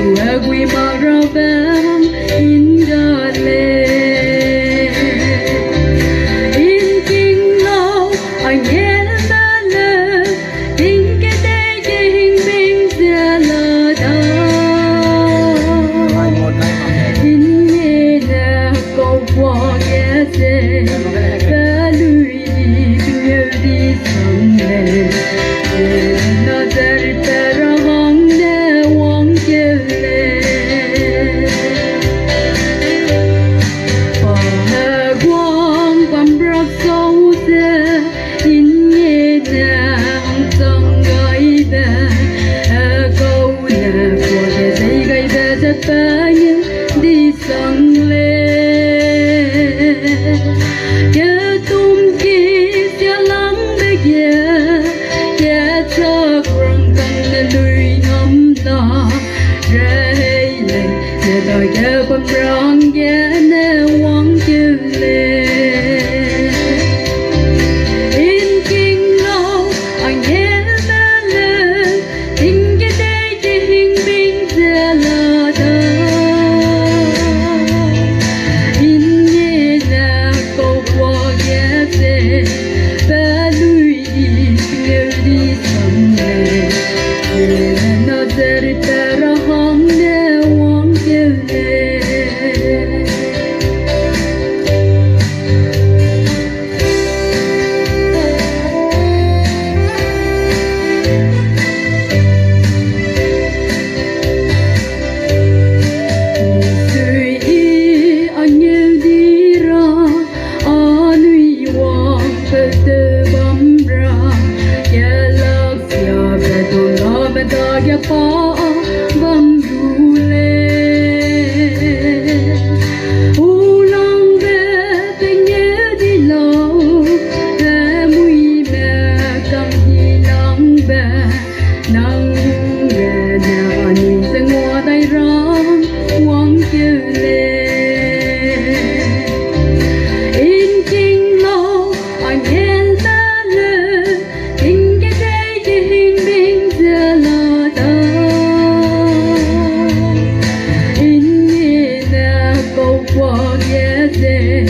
we marvel in the land. In King Lâu, anh nghe ta lời, in cái đây cái hình minh sẽ là đó. In nghe là câu qua nghe sẽ, ta lùi đi nhớ đi sông lên. Nó sẽ ta ra hong để quăng kêu lên. Và quăng quăng bạc sâu sẽ in nghe nàng sông gây về. Câu là của cái dây gây về rất ta nhưng đi sông lên. Kẻ tung kia sẽ lắng bê kia. Kẻ cho răng căng lùi ngắm ta ra hay lên. Để đòi kẻ bấm răng kẻ nè quăng kêu lên. In King Lâu, anh nghe ta lên. In cái đây cái hình binh sẽ là đó. In nghe là câu qua ghé sẽ. Và lùi đi nhớ đi sông lên. Để nó sẽ ta ra hong để quăng kêu lên. Suy ý anh nhớ đi ra, anh uy hoàng về từ bấm ra. Kẻ lạc xia về tồn đó về ta kẻ phá bấm du lên. U lòng về tình nhớ đi lâu, về mùi mẹ cầm đi lòng về. Nắng về nhà nhìn sẽ ngua tay rong quăng kêu lên. In King Lâu, anh nghe ta lời. In cái đây cái hình binh sẽ là đó. In nghe là câu qua ghé sẽ.